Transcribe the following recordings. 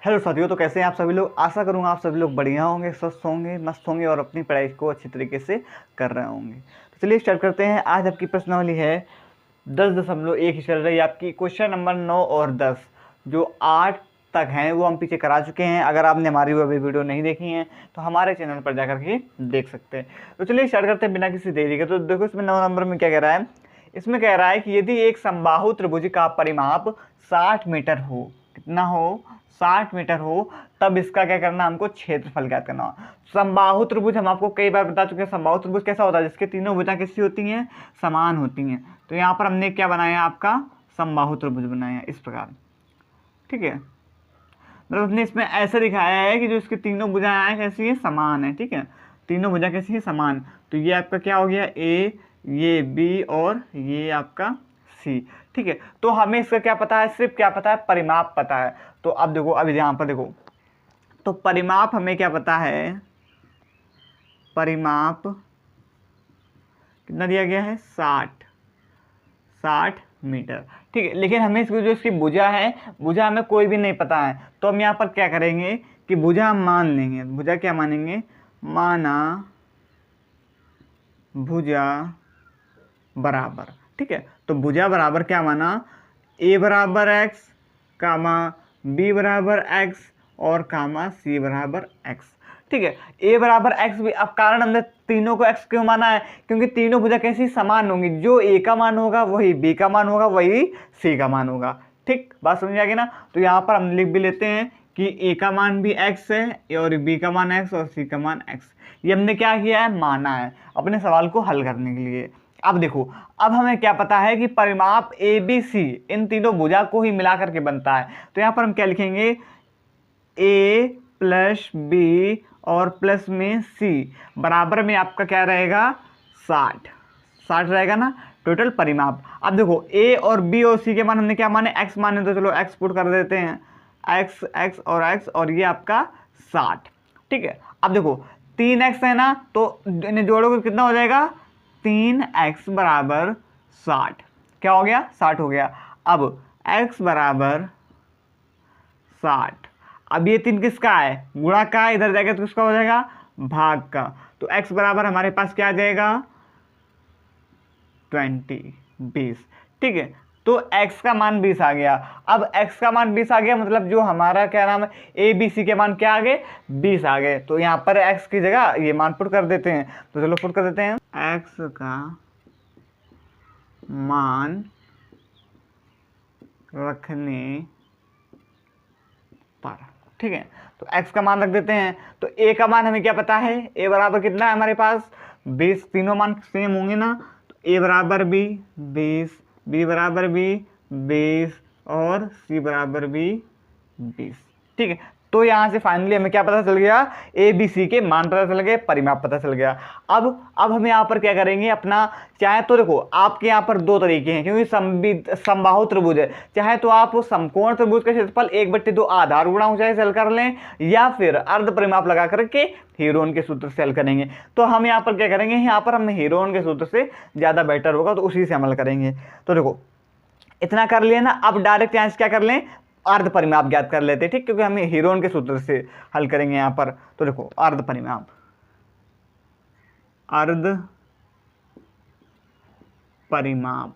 Hello साथियों, तो कैसे हैं आप सभी लोग। आशा करूंगा आप सभी लोग बढ़िया होंगे, स्वस्थ होंगे, मस्त होंगे और अपनी पढ़ाई को अच्छी तरीके से कर रहे होंगे। तो चलिए स्टार्ट करते हैं। आज आपकी प्रश्नावली है 10.1 चल रही है आपकी। क्वेश्चन नंबर 9 और 10 जो 8 तक हैं वो हम पीछे करा चुके हैं। अगर आपने हमारी वो अभी वीडियो नहीं देखी है तो हमारे चैनल पर जाकर के देख सकते हैं। तो चलिए स्टार्ट करते हैं बिना किसी देरी के। तो देखो इसमें 9 नंबर में क्या कह रहा है। इसमें कह रहा है कि यदि एक समबाहु त्रिभुज का परिमाप 60 मीटर हो, कितना हो, 60 मीटर हो, तब इसका क्या करना, हमको क्षेत्रफल ज्ञात करना हो। समबाहु त्रिभुज हम आपको कई बार बता चुके हैं। समबाहु त्रिभुज कैसा होता है, जिसके तीनों भुजा कैसी होती हैं, समान होती हैं। तो यहाँ पर हमने क्या बनाया, आपका समबाहु त्रिभुज बनाया इस प्रकार, ठीक है। मतलब हमने इसमें ऐसे दिखाया है कि जो इसकी तीनों भुजाएं हैं कैसी है, समान है, ठीक है। तीनों भुजा कैसी है, समान। तो ये आपका क्या हो गया, ए, ये बी और ये आपका सी, ठीक है। तो हमें इसका क्या पता है, सिर्फ क्या पता है, परिमाप पता है। तो अब देखो, अब यहाँ पर देखो, तो परिमाप हमें क्या पता है, परिमाप कितना दिया गया है, 60 मीटर, ठीक है। लेकिन हमें इसकी जो इसकी भुजा है, भुजा हमें कोई भी नहीं पता है। तो हम यहाँ पर क्या करेंगे कि भुजा हम मान लेंगे। भुजा क्या मानेंगे, माना भुजा बराबर, ठीक है। तो भुजा बराबर क्या माना, ए बराबर एक्स, कामा बी बराबर एक्स और कामा सी बराबर एक्स, ठीक है। ए बराबर एक्स भी, अब कारण हमने तीनों को एक्स क्यों माना है, क्योंकि तीनों भुजा कैसी, समान होंगी। जो ए का मान होगा वही बी का मान होगा, वही सी का मान होगा, ठीक। बात समझ आ गई ना। तो यहाँ पर हम लिख भी लेते हैं कि ए का मान भी एक्स है और बी का मान एक्स और सी का मान एक्स। ये हमने क्या किया है, माना है अपने सवाल को हल करने के लिए। अब देखो, अब हमें क्या पता है कि परिमाप ए बी सी इन तीनों भुजा को ही मिला करके बनता है। तो यहाँ पर हम क्या लिखेंगे, ए प्लस बी और प्लस में सी बराबर में आपका क्या रहेगा, 60 रहेगा ना टोटल परिमाप। अब देखो, ए और बी और सी के मान हमने क्या माने, एक्स माने। तो चलो एक्स पुट कर देते हैं, एक्स एक्स और ये आपका 60, ठीक है। अब देखो 3x है ना, तो इन्हें जोड़ोगे कितना हो जाएगा, 3x बराबर 60, क्या हो गया, 60 हो गया। अब x बराबर 60, अब ये 3 किसका है, गुणा का है, इधर जाएगा तो किसका हो जाएगा, भाग का। तो x बराबर हमारे पास क्या आ जाएगा, 20 ठीक है। तो x का मान 20 आ गया। अब x का मान 20 आ गया, मतलब जो हमारा क्या नाम है, ए बी सी के मान क्या आ गए, 20 आ गए। तो यहाँ पर x की जगह ये मान पुट कर देते हैं। तो चलो पुट कर देते हैं, x का मान रखने पर, ठीक है। तो x का मान रख देते हैं। तो a का मान हमें क्या पता है, a बराबर कितना है हमारे पास, 20। तीनों मान सेम होंगे ना। तो a बराबर भी 20, b बराबर भी 20 और c बराबर भी 20, ठीक है। तो यहाँ से फाइनली हमें क्या पता चल गया, ए बी सी के मान पता चल गए, परिमाप पता चल गया। अब हम यहाँ पर क्या करेंगे अपना, चाहे तो देखो आपके यहाँ पर दो तरीके हैं, क्योंकि समबाहु त्रिभुज है। चाहे तो आप समकोण त्रिभुज का क्षेत्रफल 1/2 आधार गुणा ऊंचाई से हल कर लें, या फिर अर्ध परिमाप लगा करके हीरोन के सूत्र से हल करेंगे। तो हम यहाँ पर क्या करेंगे, यहाँ पर हम हीरोन के सूत्र से ज़्यादा बेटर होगा, तो उसी से अमल करेंगे। तो देखो इतना कर लिया ना, अब डायरेक्ट यहाँ से क्या कर लें, अर्ध परिमाप ज्ञात कर लेते हैं, ठीक, क्योंकि हम हीरोन के सूत्र से हल करेंगे यहाँ पर। तो देखो अर्ध परिमाप, अर्ध परिमाप,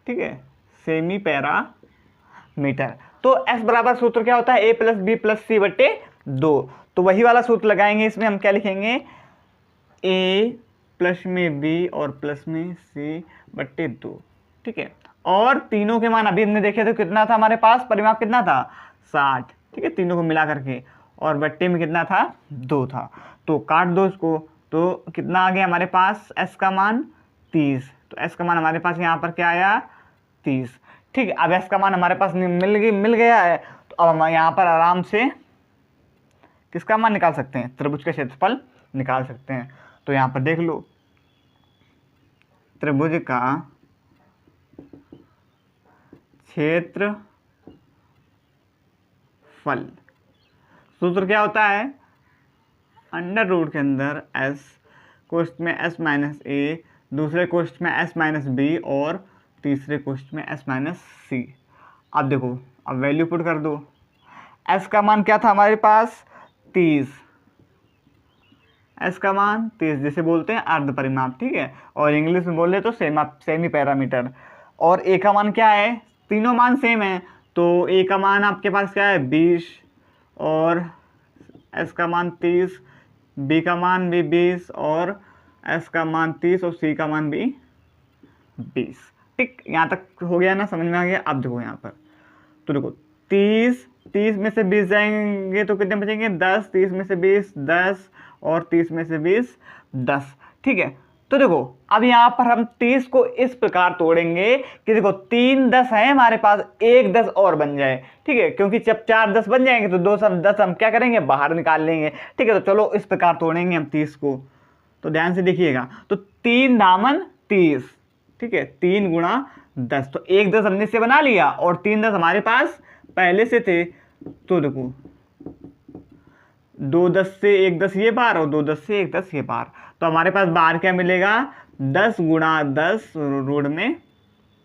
ठीक है, सेमी पैरामीटर। तो S बराबर सूत्र क्या होता है, ए प्लस बी प्लस सी बट्टे 2। तो वही वाला सूत्र लगाएंगे। इसमें हम क्या लिखेंगे, ए प्लस में बी और प्लस में सी बट्टे 2, ठीक है। और तीनों के मान अभी हमने देखे थे कितना था हमारे पास, परिमाप कितना था, 60, ठीक है, तीनों को मिला करके, और बट्टे में कितना था, 2 था। तो काट दो इसको, तो कितना आ गया हमारे पास, s का मान 30। तो s का मान हमारे पास यहाँ पर क्या आया, 30, ठीक है। अब s का मान हमारे पास मिल गया है। तो अब हम यहाँ पर आराम से किसका मान निकाल सकते हैं, त्रिभुज का क्षेत्रफल निकाल सकते हैं। तो यहाँ पर देख लो, त्रिभुज का क्षेत्रफल सूत्र क्या होता है, अंडर रूट के अंदर s, कोष्ठ में s माइनस ए, दूसरे कोष्ठ में s माइनस बी और तीसरे कोष्ठ में s माइनस सी। अब देखो अब वैल्यू पुट कर दो। एस का मान क्या था हमारे पास 30, एस का मान 30 जिसे बोलते हैं अर्ध परिमाप, ठीक है, और इंग्लिश में बोले तो सेमी पैरामीटर। और ए का मान क्या है, तीनों मान सेम है, तो ए का मान आपके पास क्या है 20 और एस का मान 30, बी का मान भी 20 और एस का मान 30 और सी का मान भी 20। ठीक, यहाँ तक हो गया ना, समझ में आ गया। अब देखो यहाँ पर, तो देखो 30 में से 20 जाएंगे तो कितने बचेंगे 10, 30 में से 20 10 और 30 में से 20 10, ठीक है। तो देखो अब यहाँ पर हम 30 को इस प्रकार तोड़ेंगे कि देखो 3 10 है हमारे पास, एक 10 और बन जाए, ठीक है, क्योंकि जब 4 10 बन जाएंगे तो 2 10 हम क्या करेंगे बाहर निकाल लेंगे, ठीक है। तो चलो इस प्रकार तोड़ेंगे हम 30 को, तो ध्यान से देखिएगा। तो 3 दामन 30, ठीक है, 3 गुणा 10, तो एक 10 हमने से बना लिया और 3 10 हमारे पास पहले से थे। तो देखो 2 10 से 1 10 ये बार और 2 10 से 1 10 ये बार, तो हमारे पास बार क्या मिलेगा 10 गुणा 10 रूट में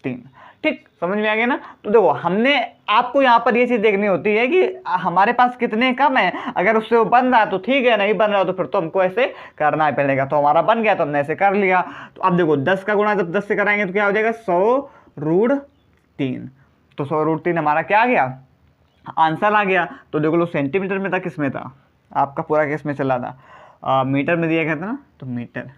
3। ठीक, समझ में आ गया ना। तो देखो हमने आपको यहाँ पर ये चीज देखनी होती है कि हमारे पास कितने कम है, अगर उससे वो बन रहा है तो ठीक है, नहीं बन रहा तो फिर तो हमको ऐसे करना ही पड़ेगा। तो हमारा बन गया तो हमने ऐसे कर लिया। तो अब देखो 10 का गुणा जब 10 से कराएंगे तो क्या हो जाएगा 100 रूट 3, तो 100 रूट 3 हमारा क्या आ गया आंसर आ गया। तो देखो लो सेंटीमीटर में था, किस में था आपका पूरा किस में चला था, मीटर में दिया गया था ना, तो मीटर,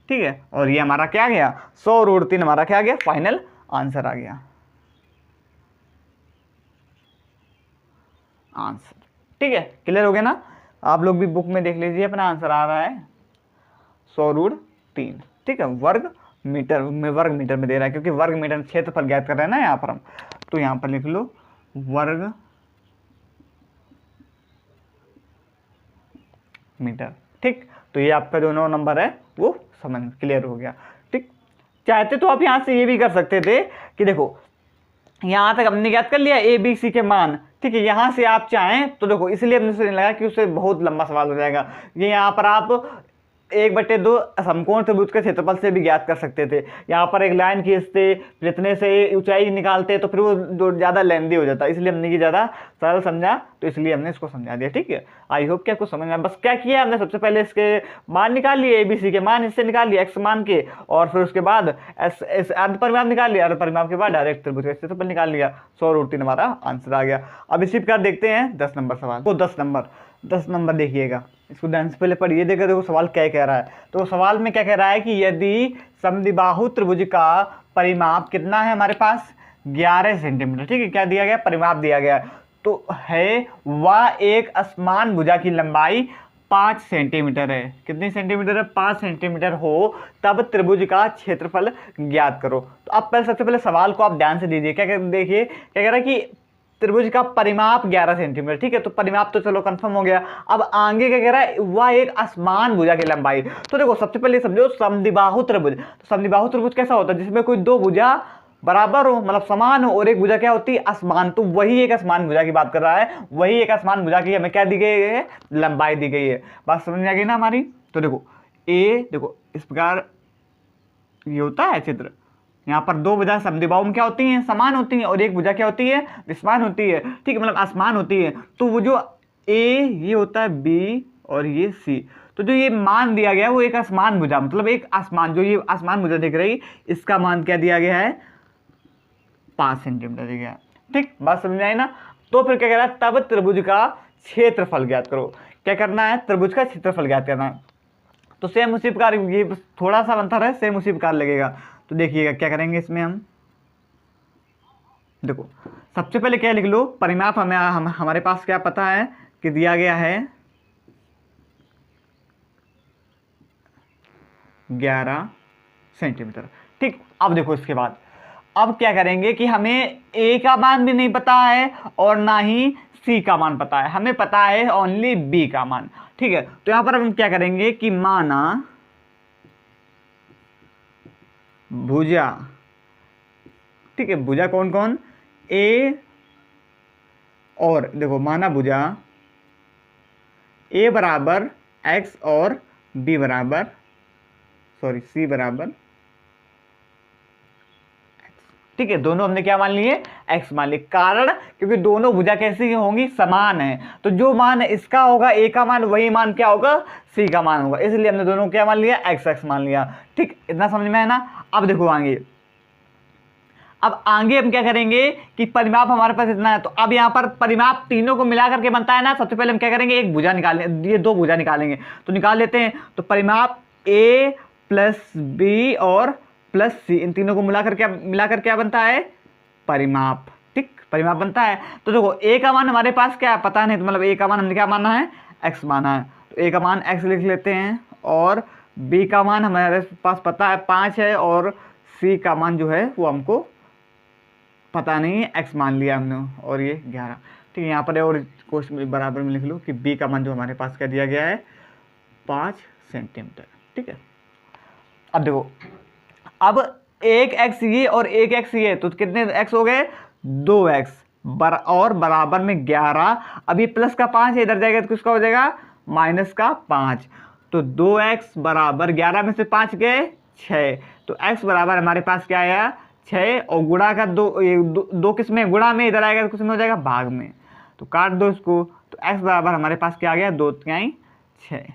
ठीक है। और ये हमारा क्या गया 100 रूट 3 हमारा क्या गया फाइनल आंसर आ गया आंसर, ठीक है। क्लियर हो गया ना। आप लोग भी बुक में देख लीजिए, अपना आंसर आ रहा है 100 रूट 3, ठीक है। वर्ग मीटर में दे रहा है, क्योंकि वर्ग मीटर क्षेत्रफल ज्ञात कर रहे हैं ना यहाँ पर हम, तो यहाँ पर लिख लो वर्ग मीटर, ठीक। तो ये आपका जो 9 नंबर है वो समझ क्लियर हो गया, ठीक। चाहते तो आप यहाँ से ये भी कर सकते थे कि देखो यहाँ तक हमने ज्ञात कर लिया ए बी सी के मान, ठीक है। यहाँ से आप चाहें तो देखो, इसलिए हमने नहीं लगा कि उससे बहुत लंबा सवाल हो जाएगा। ये यहाँ पर आप 1/2 समकोण त्रिभुज के क्षेत्रफल से भी ज्ञात कर सकते थे। यहाँ पर एक लाइन खींचते, फिर इतने से ऊंचाई निकालते, तो फिर वो जो ज़्यादा लेंदी हो जाता, इसलिए हमने ये ज़्यादा सरल समझा, तो इसलिए हमने इसको समझा दिया, ठीक है। आई होप कि आपको समझ में। बस क्या किया हमने, सबसे पहले इसके मान निकाल लिए, ABC के मान इससे निकाल लिए एक्स मान के, और फिर उसके बाद एस अर्ध परिमाप निकाल लिया, अर्ध परिमाप के बाद डायरेक्ट त्रिभुज का क्षेत्रफल निकाल लिया, 100 रूट 3 हमारा आंसर आ गया। अब इसी प्रकार देखते हैं 10 नंबर सवाल। वो 10 नंबर देखिएगा, इसको ध्यान से पहले पढ़िए, देखो सवाल क्या कह रहा है। तो सवाल में क्या कह रहा है कि यदि समद्विबाहु त्रिभुज का परिमाप कितना है हमारे पास 11 सेंटीमीटर, ठीक है। क्या दिया गया परिमाप दिया गया, तो है वह एक असमान भुजा की लंबाई 5 सेंटीमीटर है। कितनी सेंटीमीटर है 5 सेंटीमीटर हो, तब त्रिभुज का क्षेत्रफल ज्ञात करो। तो अब पहले सबसे पहले सवाल को आप ध्यान से दीजिए, देखिए क्या कह रहा है कि त्रिभुज का परिमाप 11 सेंटीमीटर, ठीक है। तो परिमाप तो चलो कंफर्म हो गया। अब आगे क्या कह रहा है वह एक असमान भुजा की लंबाई। तो देखो सबसे पहले समझो समद्विबाहु त्रिभुज, तो समद्विबाहु त्रिभुज कैसा होता है जिसमें कोई दो भुजा बराबर हो, मतलब समान हो, और एक भुजा क्या होती है असमान। तो वही एक असमान भुजा की बात कर रहा है, वही एक असमान भुजा की हमें क्या दी गई है लंबाई दी गई है। बात समझ में आ गई ना हमारी। तो देखो देखो इस प्रकार ये होता है चित्र, यहाँ पर दो भुजा समद्विबाहु में क्या होती हैं समान होती हैं, और एक भुजा क्या होती है विसमान होती है, ठीक है, मतलब असमान होती है। तो वो जो ए ये होता है बी और ये सी, तो जो ये मान दिया गया है वो एक असमान भुजा, मतलब एक आसमान, जो ये आसमान भुजा दिख रही इसका मान क्या दिया गया है 5 सेंटीमीटर दिया गया है, ठीक। बात समझ में आई ना। तो फिर क्या कह रहा है तब त्रिभुज का क्षेत्रफल ज्ञात करो। क्या करना है त्रिभुज का क्षेत्रफल ज्ञात करना है। तो सेम उसी प्रकार, ये थोड़ा सा अंतर है, सेम उसी प्रकार लगेगा। तो देखिएगा क्या करेंगे इसमें हम, देखो सबसे पहले क्या लिख लो परिमाप हमारे पास क्या पता है कि दिया गया है 11 सेंटीमीटर, ठीक। अब देखो इसके बाद अब क्या करेंगे कि हमें ए का मान भी नहीं पता है और ना ही सी का मान पता है, हमें पता है ओनली बी का मान, ठीक है। तो यहां पर हम क्या करेंगे कि माना भुजा, ठीक है, भुजा कौन कौन ए, और देखो माना भुजा ए बराबर एक्स और बी बराबर सी बराबर एक्स, ठीक है, दोनों हमने क्या मान लिए, x मान लिए। कारण क्योंकि दोनों भुजा कैसी होंगी, समान है, तो जो मान इसका होगा a का मान, वही मान क्या होगा, c का मान होगा, इसलिए हमने दोनों क्या मान लिया, x मान लिया। ठीक, इतना समझ में है ना। अब देखो आगे, अब आगे हम क्या करेंगे कि परिमाप हमारे पास इतना है, तो अब यहाँ पर परिमाप तीनों को मिला करके बनता है ना। सबसे पहले हम क्या करेंगे, एक भुजा निकालेंगे, ये दो भुजा निकालेंगे, तो निकाल लेते हैं। तो परिमाप a प्लस बी और प्लस सी, इन तीनों को मिलाकर क्या बनता है, परिमाप। ठीक, परिमाप बनता है। तो देखो a का मान हमारे पास क्या है, पता नहीं, तो मतलब a का मान हमने क्या माना है, x माना है, तो a का मान x लिख लेते हैं, और b का मान हमारे पास पता है 5 है, और c का मान जो है वो हमको पता नहीं है, x मान लिया हमने, और ये 11। ठीक है, यहाँ पर और क्वेश्चन में बराबर में लिख लो कि b का मान जो हमारे पास क्या दिया गया है, 5 सेंटीमीटर। ठीक है, अब देखो, अब एक x ये और एक x ये, तो कितने x हो गए, 2x और बराबर में 11। अब ये प्लस का 5 है, इधर जाएगा तो किसका हो जाएगा, माइनस का 5। तो 2x बराबर 11 में से 5 गए 6, तो x बराबर हमारे पास क्या आया, 6, और गुणा का 2 किस में, गुणा में, इधर आएगा तो किस में हो जाएगा, भाग में, तो काट दो इसको। तो x बराबर हमारे पास क्या आ गया, 2 तिहाई 6।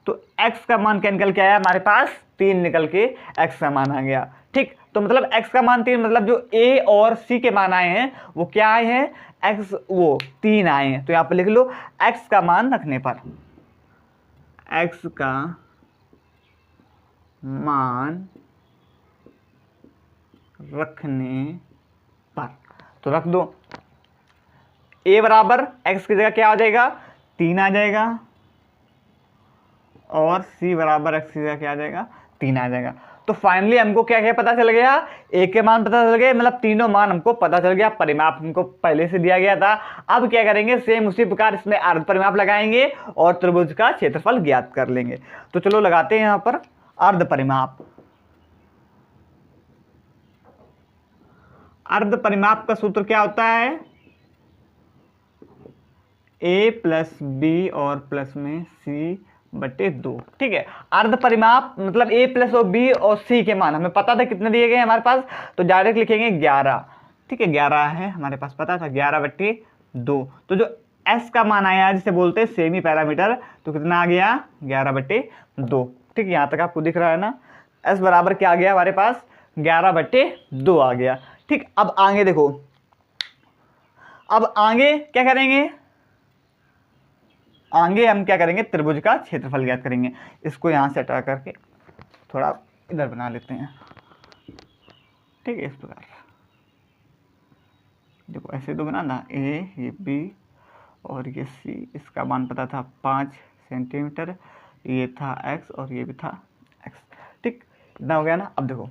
तो x का मान क्या निकल के आया हमारे पास, 3 निकल के x का मान आ गया। ठीक, तो मतलब x का मान 3, मतलब जो a और c के मान आए हैं वो क्या आए हैं, x वो 3 आए हैं। तो यहाँ पर लिख लो, x का मान रखने पर, x का मान रखने पर, तो रख दो। a बराबर x की जगह क्या आ जाएगा, 3 आ जाएगा, और c बराबर x की जगह क्या आ जाएगा, 3 आ जाएगा। तो फाइनली हमको क्या क्या पता चल गया, a के मान पता चल गए, मतलब तीनों मान हमको पता चल गया, परिमाप हमको पहले से दिया गया था। अब क्या करेंगे, सेम उसी प्रकार इसमें अर्ध परिमाप लगाएंगे और त्रिभुज का क्षेत्रफल ज्ञात कर लेंगे। तो चलो लगाते हैं यहाँ पर अर्ध परिमाप। अर्ध परिमाप का सूत्र क्या होता है, a प्लस बी और प्लस में c बटे 2। ठीक है, अर्ध परिमाप मतलब a प्लस और b और c के मान हमें पता था कितने दिए गए हमारे पास, तो डायरेक्ट लिखेंगे 11। ठीक है, 11 है हमारे पास, पता था 11 बटे 2। तो जो s का मान आया जिसे बोलते हैं सेमी पैरामीटर, तो कितना आ गया, 11 बटे 2। ठीक है, यहाँ तक आपको दिख रहा है ना, s बराबर क्या आ गया हमारे पास, 11 बटे 2 आ गया। ठीक, अब आगे देखो, अब आगे क्या करेंगे, आगे हम क्या करेंगे, त्रिभुज का क्षेत्रफल ज्ञात करेंगे। इसको यहाँ से हटा करके थोड़ा इधर बना लेते हैं। ठीक है, इस प्रकार देखो, ऐसे तो बना था, ए ये बी और ये सी, इसका मान पता था 5 सेंटीमीटर, ये था x और ये भी था x। ठीक, इतना हो गया ना। अब देखो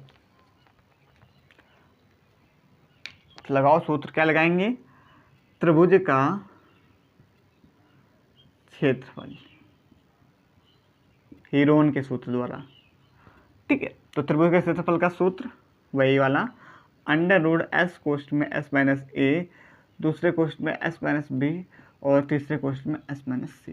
लगाओ सूत्र, क्या लगाएंगे, त्रिभुज का क्षेत्रफल हीरोन के सूत्र द्वारा। ठीक है, तो त्रिभुज के क्षेत्रफल का सूत्र वही वाला, अंडर रूट एस कोष्ठ में एस माइनस ए, दूसरे कोष्ठ में एस माइनस बी, और तीसरे कोष्ठ में एस माइनस सी।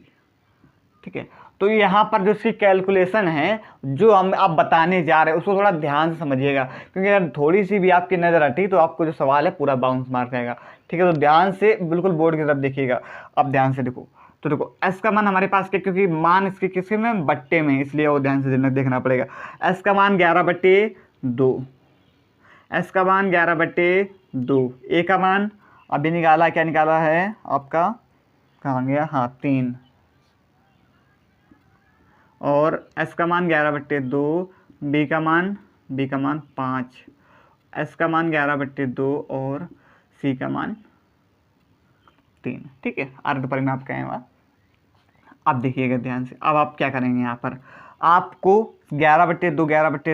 ठीक है, तो यहाँ पर जो इसकी कैलकुलेशन है जो हम आप बताने जा रहे हैं उसको थोड़ा ध्यान से समझिएगा, क्योंकि अगर थोड़ी सी भी आपकी नज़र हटी तो आपको जो सवाल है पूरा बाउंस मार्क आएगा। ठीक है, तो ध्यान से बिल्कुल बोर्ड की तरफ देखिएगा। अब ध्यान से देखो, तो देखो s का मान हमारे पास क्या, क्योंकि मान इसके किसके में, बट्टे में, इसलिए वो ध्यान से देखना पड़ेगा। s का मान 11 बट्टे 2, s का मान 11 बट्टे 2, a का मान अभी निकाला, क्या निकाला है आपका, कहाँ गया, हाँ 3, और s का मान 11 बट्टे 2, b का मान 5, s का मान 11 बट्टे 2 और c का मान 3। ठीक है, अर्ध परिमाप का है वहाँ। अब देखिएगा ध्यान से, अब आप क्या करेंगे, यहाँ पर आपको 11 बट्टे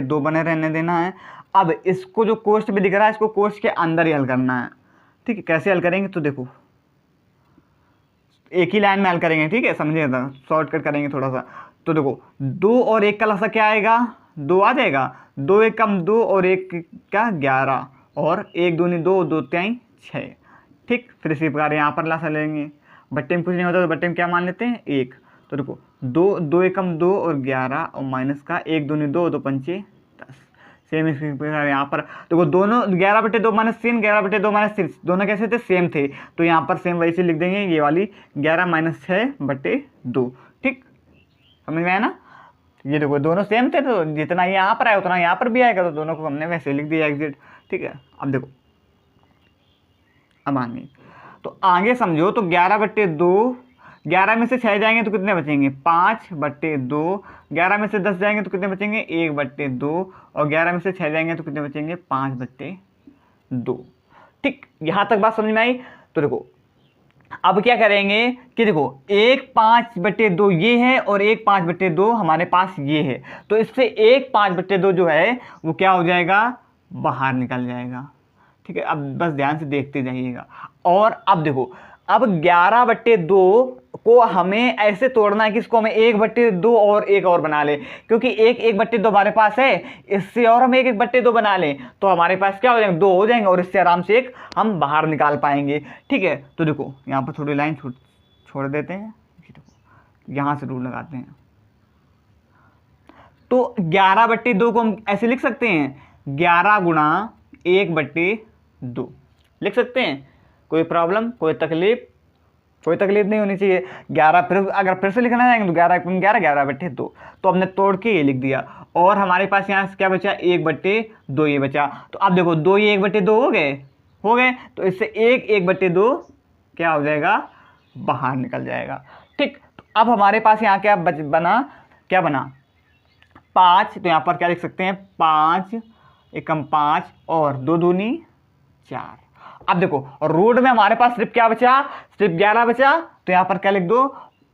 2 बने रहने देना है। अब इसको जो कोष्ठ में दिख रहा है, इसको कोष्ठ के अंदर ही हल करना है। ठीक है, कैसे हल करेंगे, तो देखो एक ही लाइन में हल करेंगे। ठीक है, समझिएगा, शॉर्टकट करेंगे थोड़ा सा। तो देखो 2 और 1 का लसा क्या आएगा, 2 आ जाएगा, 2 1 कम 2 और 1 का 11, और 1 दूनी 2, 2 तिहाई 6। ठीक, फिर इसी प्रकार यहाँ पर लसा लेंगे, बट्टे में कुछ नहीं होता तो बट्टे में क्या मान लेते हैं, 1। तो देखो 2 1 कम 2 और 11, और माइनस का 1 दूनी 2, 2 पंचे 10। सेम इसी प्रकार यहाँ पर देखो दोनों 11/2 माइनस 3 11/2 माइनस 3 दोनों कैसे थे, सेम थे। तो यहाँ पर सेम वही से लिख देंगे, ये वाली 11 - 6/2। ठीक, समझ में आया ना। ये देखो दोनों सेम थे, तो जितना यहाँ पर आया उतना यहाँ पर भी आएगा, तो दोनों को हमने वैसे लिख दिया एग्जिट। ठीक है, अब देखो अब आगे तो आगे समझो, तो 11/2, 11 में से 6 जाएंगे तो कितने बचेंगे, 5/2। 11 में से 10 जाएंगे तो कितने बचेंगे, 1/2। और 11 में से 6 जाएंगे तो कितने बचेंगे, 5/2। ठीक, यहाँ तक बात समझ में आई। तो देखो अब क्या करेंगे कि देखो 1 5/2 ये है और 1 5/2 हमारे पास ये है, तो इससे 1 5/2 जो है वो क्या हो जाएगा, बाहर निकल जाएगा। ठीक है, अब बस ध्यान से देखते जाइएगा। और अब देखो, अब 11/2 को हमें ऐसे तोड़ना है कि इसको हमें 1/2 और एक और बना ले, क्योंकि 1/2 हमारे पास है, इससे और हम 1/2 बना लें तो हमारे पास क्या हो जाएंगे, 2 हो जाएंगे, और इससे आराम से एक हम बाहर निकाल पाएंगे। ठीक है, तो देखो यहाँ पर थोड़ी लाइन छोड़ देते हैं, यहाँ से रूल लगाते हैं। तो 11/2 को हम ऐसे लिख सकते हैं, 11 × 1/2 लिख सकते हैं। कोई प्रॉब्लम, कोई तकलीफ नहीं होनी चाहिए। 11 फिर से लिखना चाहेंगे तो 11 × 11 11/2, तो हमने तोड़ के ये लिख दिया। और हमारे पास यहाँ से क्या बचा, 1/2 ये बचा। तो अब देखो 2 ये 1/2 हो गए, तो इससे 1/2 क्या हो जाएगा, बाहर निकल जाएगा। ठीक, तो अब हमारे पास यहाँ क्या बना 5, तो यहाँ पर क्या लिख सकते हैं, 5 एकम 5 और 2 दूनी 4। अब देखो रूट में हमारे पास सिर्फ क्या बचा, सिर्फ 11 बचा, तो यहाँ पर क्या लिख दो,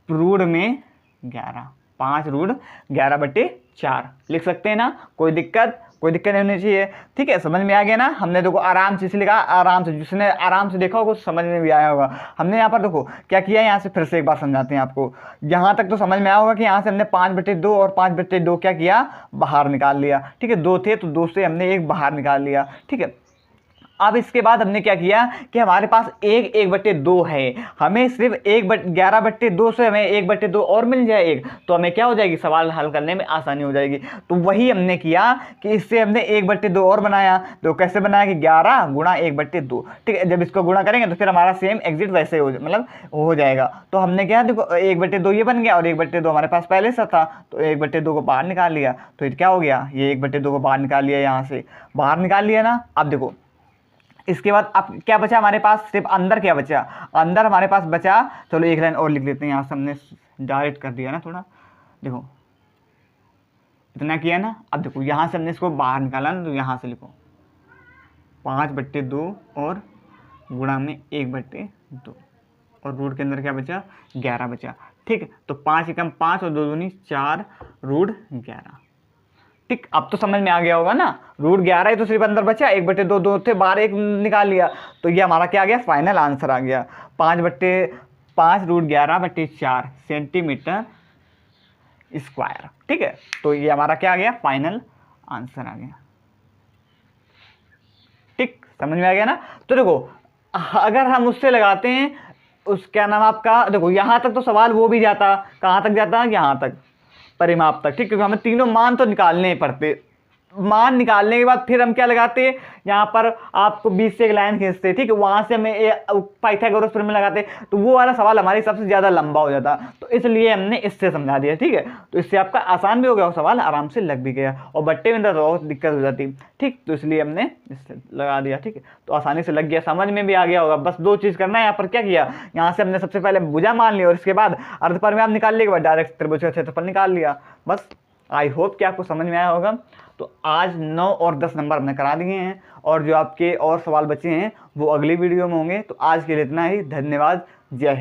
रूट में 11, 5 रूट 11/4 लिख सकते हैं ना। कोई दिक्कत नहीं होनी चाहिए। ठीक है, समझ में आ गया ना। हमने देखो आराम से लिखा, आराम से, जिसने आराम से देखा होगा समझ में भी आया होगा। हमने यहाँ पर देखो क्या किया, यहाँ से फिर से एक बार समझाते हैं आपको। यहाँ तक तो समझ में आया होगा कि यहाँ से हमने 5/2 और 5/2 क्या किया, बाहर निकाल लिया। ठीक है, 2 थे तो 2 से हमने 1 बाहर निकाल लिया। ठीक है, अब इसके बाद हमने क्या किया कि हमारे पास 1/2 है, हमें सिर्फ 11/2 से हमें 1/2 और मिल जाए एक, तो हमें क्या हो जाएगी, सवाल हल करने में आसानी हो जाएगी। तो वही हमने किया कि इससे हमने 1/2 और बनाया। तो कैसे बनाया कि 11 × 1/2। ठीक है, जब इसको गुणा करेंगे तो फिर हमारा सेम एग्जिट वैसे हो जाएगा। तो हमने क्या, देखो 1/2 ये बन गया और 1/2 हमारे पास पहले से था, तो 1/2 को बाहर निकाल लिया। तो क्या हो गया, ये 1/2 को बाहर निकाल लिया, यहाँ से बाहर निकाल लिया ना। अब देखो इसके बाद अब क्या बचा हमारे पास, सिर्फ अंदर क्या बचा, अंदर हमारे पास बचा, चलो एक लाइन और लिख लेते हैं। यहाँ से हमने डायरेक्ट कर दिया ना थोड़ा, देखो इतना किया ना। अब देखो यहाँ से हमने इसको बाहर निकाला ना, तो यहाँ से लिखो 5/2 और गुणा में 1/2 और रूट के अंदर क्या बचा, 11 बचा। ठीक है, तो 5 एकम 5 और 2 दूनी 4 रूट 11। ठीक, अब तो समझ में आ गया होगा ना। रूट 11 है तो सिर्फ अंदर बचा, 1/2 2 थे, बाहर 1 निकाल लिया, तो ये हमारा क्या आ गया, फाइनल आंसर आ गया 5/5 रूट 11/4 सेंटीमीटर स्क्वायर। ठीक है, तो ये हमारा क्या आ गया, फाइनल आंसर आ गया। ठीक, समझ में आ गया ना। तो देखो अगर हम उससे लगाते हैं उस क्या नाम आपका, देखो यहाँ तक तो सवाल वो भी जाता, कहाँ तक जाता, यहाँ तक परिमाप तक। ठीक, क्योंकि हमें तीनों मान तो निकालने ही पड़ते। मान निकालने के बाद फिर हम क्या लगाते, यहाँ पर आपको 20 से एक लाइन खींचते। ठीक है, वहाँ से हमें पाइथागोरस प्रमेय लगाते, तो वो वाला सवाल हमारे सबसे ज़्यादा लंबा हो जाता, तो इसलिए हमने इससे समझा दिया। ठीक है, तो इससे आपका आसान भी हो गया, वो सवाल आराम से लग भी गया, और बट्टे में तो बहुत दिक्कत हो जाती। ठीक, तो इसलिए हमने इससे लगा दिया। ठीक है, तो आसानी से लग गया, समझ में भी आ गया होगा। बस 2 चीज़ करना है। यहाँ पर क्या किया, यहाँ से हमने सबसे पहले भुजा मान लिया और इसके बाद अर्धपरिमाप निकालने के बाद डायरेक्ट त्रिभुज का क्षेत्रफल निकाल लिया। बस आई होप कि आपको समझ में आया होगा। तो आज 9 और 10 नंबर हमने करा दिए हैं, और जो आपके और सवाल बचे हैं वो अगली वीडियो में होंगे। तो आज के लिए इतना ही, धन्यवाद, जय हिंद।